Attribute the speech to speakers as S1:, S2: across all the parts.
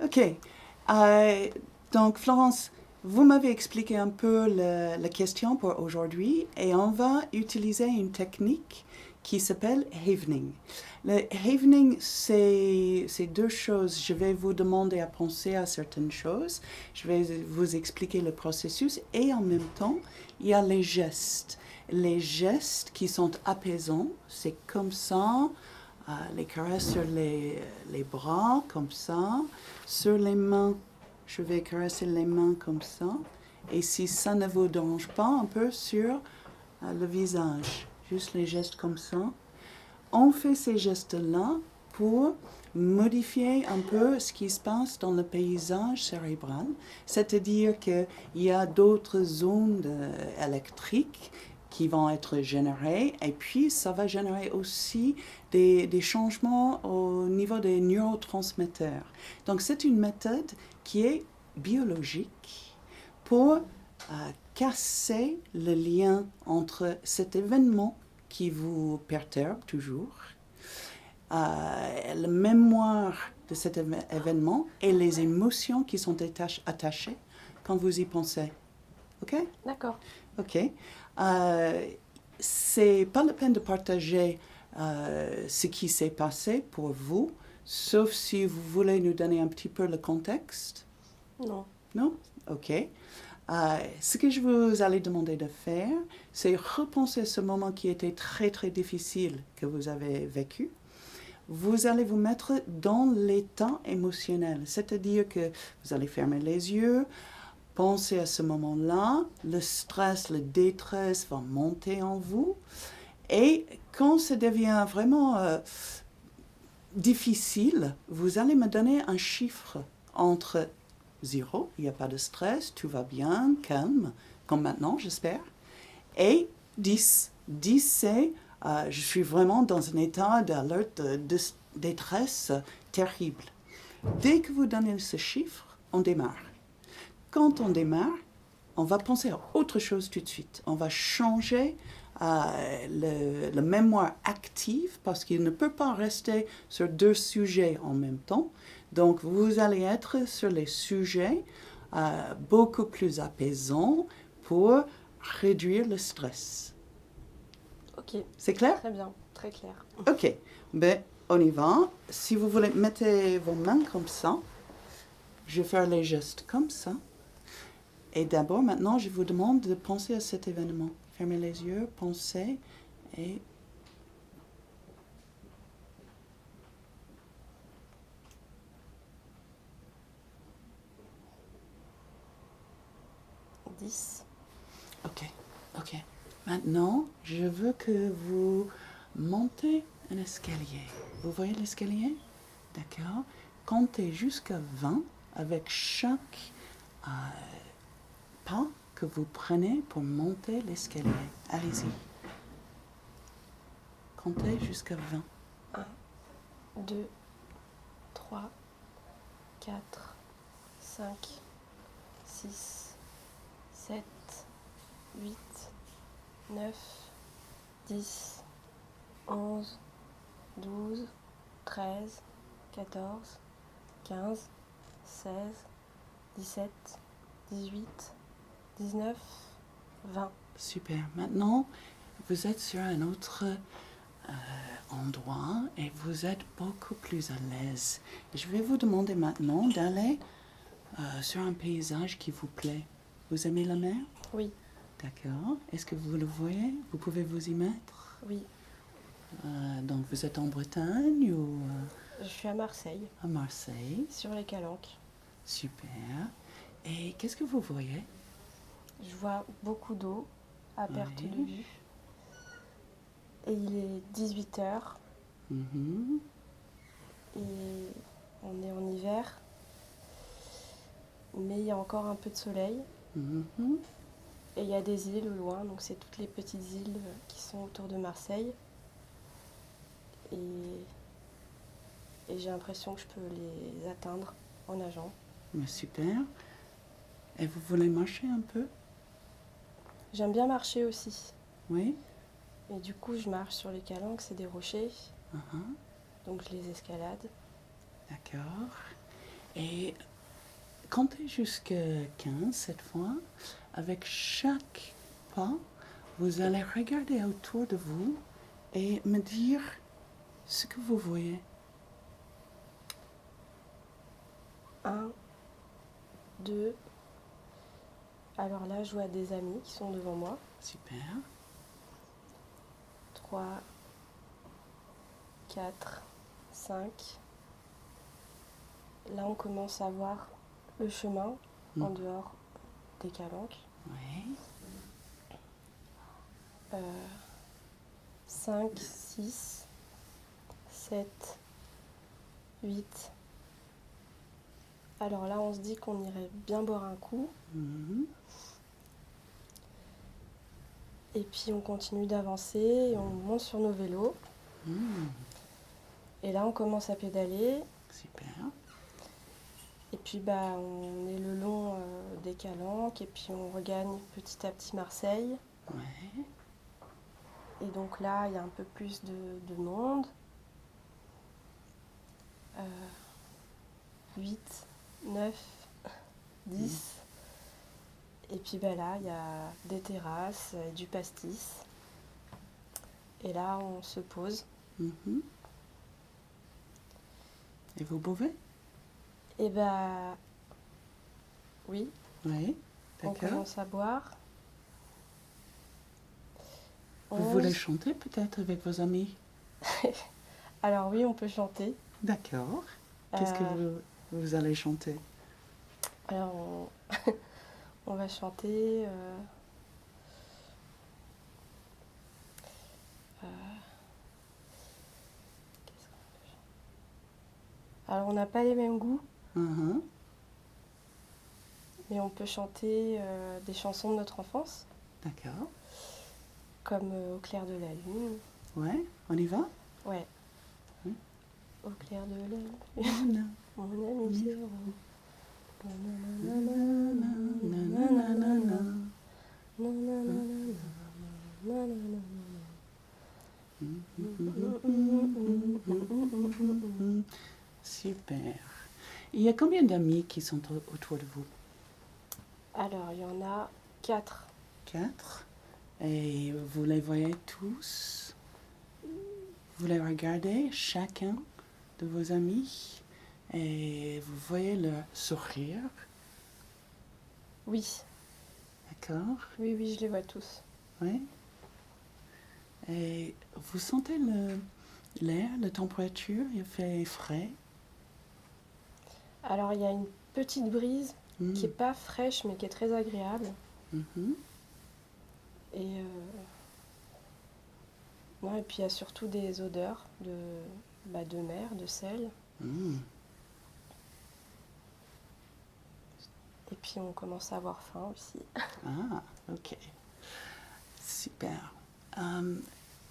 S1: Ok. Euh, donc, Florence, vous m'avez expliqué un peu la question pour aujourd'hui et on va utiliser une technique qui s'appelle havening. Le havening, c'est deux choses. Je vais vous demander à penser à certaines choses. Je vais vous expliquer le processus et en même temps, il y a les gestes. Les gestes qui sont apaisants, c'est comme ça, les caresses sur les bras, comme ça. Sur les mains, je vais caresser les mains comme ça. Et si ça ne vous dérange pas, un peu sur le visage. Juste les gestes comme ça. On fait ces gestes-là pour modifier un peu ce qui se passe dans le paysage cérébral, c'est-à-dire qu'il y a d'autres ondes électriques qui vont être générées et puis ça va générer aussi des changements au niveau des neurotransmetteurs. Donc c'est une méthode qui est biologique pour casser le lien entre cet événement qui vous perturbe toujours, la mémoire de cet événement et les émotions qui sont attachées quand vous y pensez. OK?
S2: D'accord.
S1: OK. C'est pas la peine de partager ce qui s'est passé pour vous, sauf si vous voulez nous donner un petit peu le contexte.
S2: Non.
S1: Non? OK. Ce que je vous allais demander de faire, c'est repenser à ce moment qui était très très difficile que vous avez vécu. Vous allez vous mettre dans l'état émotionnel, c'est-à-dire que vous allez fermer les yeux, penser à ce moment-là, le stress, la détresse va monter en vous, et quand ça devient vraiment difficile, vous allez me donner un chiffre entre 0, il n'y a pas de stress, tout va bien, calme, comme maintenant, j'espère, et 10. 10, c'est je suis vraiment dans un état d'alerte, de détresse terrible. Dès que vous donnez ce chiffre, on démarre. Quand on démarre, on va penser à autre chose tout de suite. On va changer la mémoire active parce qu'il ne peut pas rester sur deux sujets en même temps. Donc, vous allez être sur les sujets beaucoup plus apaisants pour réduire le stress.
S2: Ok.
S1: C'est clair?
S2: Très bien. Très clair.
S1: Ok. Ben, on y va. Si vous voulez, mettez vos mains comme ça. Je vais faire les gestes comme ça. Et d'abord, maintenant, je vous demande de penser à cet événement. Fermez les yeux, pensez et
S2: 10.
S1: ok, ok. Maintenant, je veux que vous montez un escalier. Vous voyez l'escalier? D'accord. Comptez jusqu'à 20 avec chaque euh, pas que vous prenez pour monter l'escalier. Allez-y. Comptez jusqu'à 20.
S2: 1, 2, 3, 4, 5, 6, 7, 8, 9, 10, 11, 12, 13, 14, 15, 16, 17, 18, 19, 20.
S1: Super. Maintenant, vous êtes sur un autre endroit et vous êtes beaucoup plus à l'aise. Je vais vous demander maintenant d'aller sur un paysage qui vous plaît. Vous aimez la mer?
S2: Oui,
S1: D'accord. Est-ce que vous le voyez? Vous pouvez vous y mettre?
S2: oui.
S1: Donc vous êtes en Bretagne ou
S2: Je suis à Marseille,
S1: à Marseille?
S2: sur les Calanques.
S1: Super. Et qu'est-ce que vous voyez?
S2: Je vois beaucoup d'eau à perte de
S1: Oui.
S2: vue. Et il est 18h
S1: Mhm.
S2: et on est en hiver, mais il y a encore un peu de soleil.
S1: Mhm.
S2: Et il y a des îles au loin, donc c'est toutes les petites îles qui sont autour de Marseille. Et, et j'ai l'impression que je peux les atteindre en nageant.
S1: Mais super. Et vous voulez marcher un peu?
S2: J'aime bien marcher aussi.
S1: Oui.
S2: Et du coup, je marche sur les calanques, c'est des rochers,
S1: Uh-huh.
S2: donc je les escalade.
S1: D'accord. Et comptez jusqu'à 15 cette fois. Avec chaque pas, vous allez regarder autour de vous et me dire ce que vous voyez.
S2: 1, 2. Alors là, je vois des amis qui sont devant moi.
S1: Super.
S2: 3, 4, 5. Là, on commence à voir le chemin en dehors des calanques.
S1: Oui.
S2: 5, 6, 7, 8. Alors là, on se dit qu'on irait bien boire un coup. Et puis on continue d'avancer et on monte sur nos vélos. Et là, on commence à pédaler.
S1: Super.
S2: Et puis on est le long des calanques et puis on regagne petit à petit Marseille.
S1: Ouais.
S2: Et donc là, il y a un peu plus de monde. 8, 9, 10. Et puis là, il y a des terrasses et du pastis. Et là, on se pose.
S1: Et vous buvez?
S2: Et oui,
S1: Oui.
S2: on
S1: D'accord.
S2: commence à boire.
S1: Vous voulez chanter peut-être avec vos amis?
S2: Alors oui, on peut chanter.
S1: D'accord. Qu'est-ce que vous allez chanter?
S2: Alors on va chanter. Alors on n'a pas les mêmes goûts, mais on peut chanter des chansons de notre enfance,
S1: D'accord.
S2: comme Au clair de la lune.
S1: Ouais, on y va?
S2: Ouais.
S1: Oui.
S2: Au clair de la lune, mon ami Pierrot.
S1: Super. Il y a combien d'amis qui sont autour de vous?
S2: Alors, il y en a 4.
S1: 4. Et vous les voyez tous? Vous les regardez, chacun de vos amis, et vous voyez leur sourire?
S2: Oui.
S1: D'accord?
S2: Oui, je les vois tous.
S1: Oui. Et vous sentez l'air, la température, il fait frais?
S2: Alors, il y a une petite brise qui n'est pas fraîche, mais qui est très agréable. Et puis il y a surtout des odeurs de mer, de sel. Et puis on commence à avoir faim aussi.
S1: Ah, ok. Super.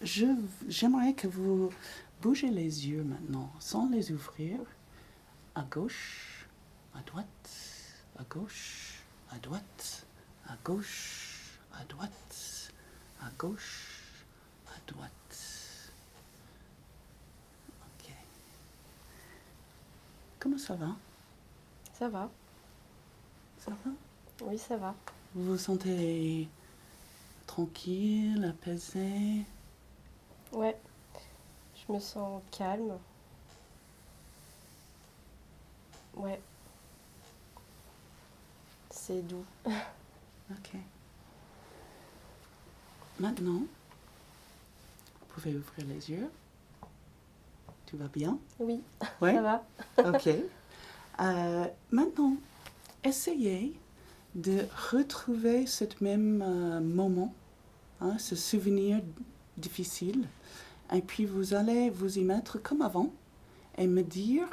S1: J'aimerais que vous bougez les yeux maintenant, sans les ouvrir. À gauche, à droite, à gauche, à droite, à gauche, à droite, à gauche, à droite. Ok. Comment ça va?
S2: Ça va.
S1: Ça va?
S2: Oui, ça va.
S1: Vous vous sentez tranquille, apaisé?
S2: Ouais, je me sens calme. Ouais. C'est doux.
S1: Ok. Maintenant, vous pouvez ouvrir les yeux. Tout va bien?
S2: Oui,
S1: Ouais?
S2: ça va.
S1: Ok. Maintenant, essayez de retrouver ce même moment, ce souvenir difficile, et puis vous allez vous y mettre comme avant et me dire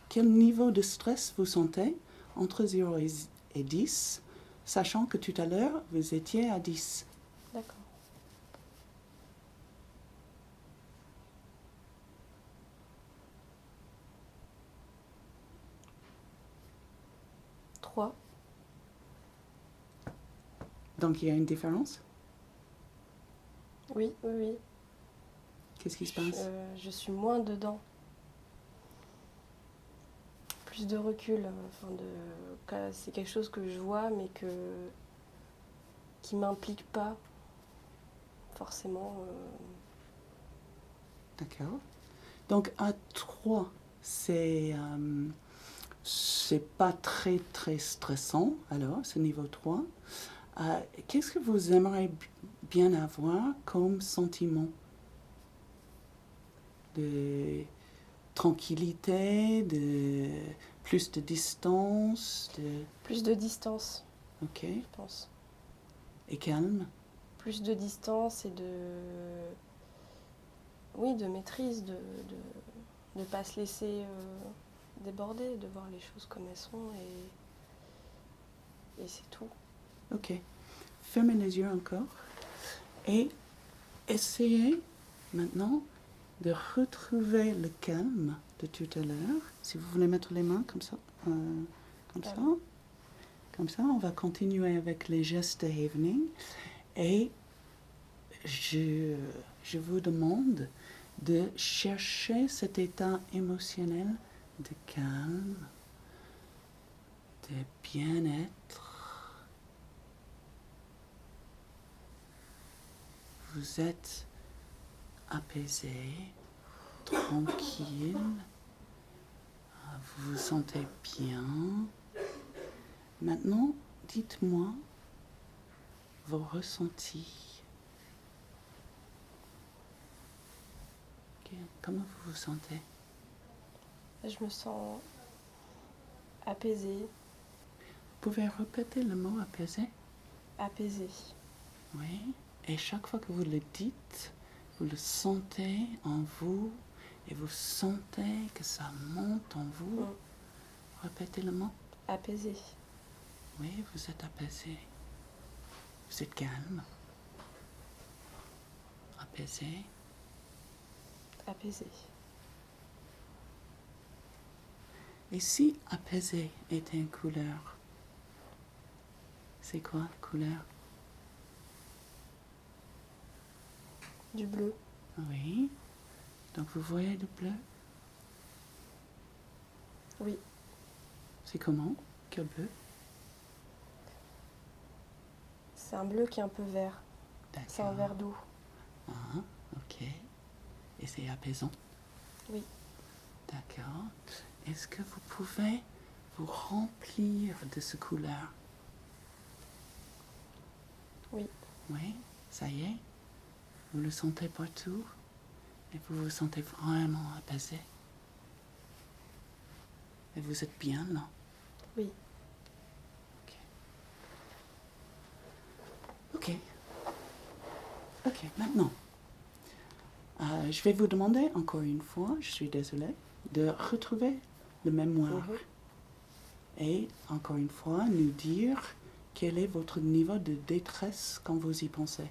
S1: quel niveau de stress vous sentez entre 0 et 10, sachant que tout à l'heure, vous étiez à 10.
S2: D'accord. 3.
S1: Donc il y a une différence?
S2: Oui.
S1: Qu'est-ce qui se passe?
S2: Je suis moins dedans. plus de recul. C'est quelque chose que je vois, mais qui m'implique pas forcément.
S1: D'accord. Donc à 3, c'est pas très très stressant, alors, ce niveau 3. Qu'est-ce que vous aimeriez bien avoir comme sentiment? De tranquillité, de plus de distance,
S2: Plus de distance,
S1: Ok.
S2: je pense.
S1: Et calme?
S2: Plus de distance et oui, de maîtrise, de ne pas se laisser déborder, de voir les choses comme elles sont et c'est tout.
S1: Ok. Fermez les yeux encore et essayez maintenant de retrouver le calme de tout à l'heure. Si vous voulez mettre les mains comme ça, ça. Comme ça, on va continuer avec les gestes de evening. Et je vous demande de chercher cet état émotionnel de calme, de bien-être. Vous êtes apaisé, tranquille, vous vous sentez bien. Maintenant, dites-moi vos ressentis. Comment vous vous sentez?
S2: Je me sens apaisée.
S1: Vous pouvez répéter le mot apaisé?
S2: Apaisée.
S1: Oui. Et chaque fois que vous le dites, vous le sentez en vous et vous sentez que ça monte en vous. Répétez le mot.
S2: Apaisée.
S1: Oui, vous êtes apaisé. Vous êtes calme. Apaisé.
S2: Apaisée.
S1: Et si apaisé était une couleur, c'est quoi la couleur?
S2: Du bleu.
S1: Oui. Donc vous voyez le bleu?
S2: Oui.
S1: C'est comment? Quel bleu?
S2: C'est un bleu qui est un peu vert.
S1: D'accord.
S2: C'est un vert d'eau.
S1: Ah, ok. Et c'est apaisant?
S2: Oui.
S1: D'accord. Est-ce que vous pouvez vous remplir de ce couleur?
S2: Oui.
S1: Oui, ça y est. Vous le sentez partout et vous vous sentez vraiment apaisé. Et vous êtes bien là?
S2: Oui.
S1: Ok, maintenant, je vais vous demander encore une fois, je suis désolée, de retrouver le mémoire. Et encore une fois, nous dire quel est votre niveau de détresse quand vous y pensez.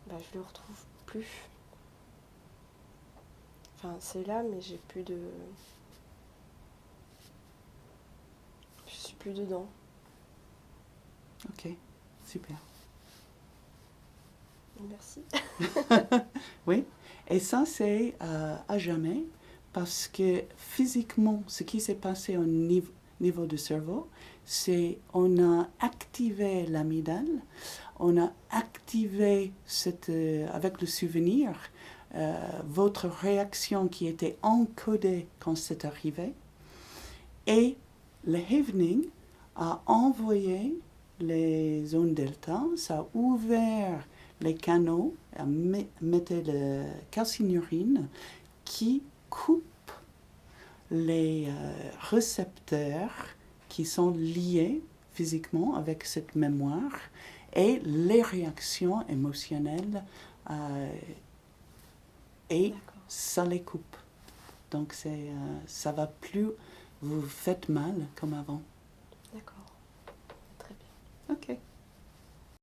S2: Je le retrouve plus. Enfin, c'est là, mais j'ai plus de... Je suis plus dedans.
S1: Ok, super.
S2: Merci.
S1: Oui, et ça c'est à jamais, parce que physiquement, ce qui s'est passé au niveau du cerveau, c'est on a activé l'amygdale, on a activé avec le souvenir, votre réaction qui était encodée quand c'est arrivé, et le evening a envoyé les ondes delta, ça a ouvert les canaux, mettez le calcinurine qui coupe les récepteurs qui sont liés physiquement avec cette mémoire et les réactions émotionnelles et
S2: D'accord.
S1: ça les coupe. Donc ça va plus vous faites mal comme avant.
S2: D'accord. Très bien.
S1: Ok.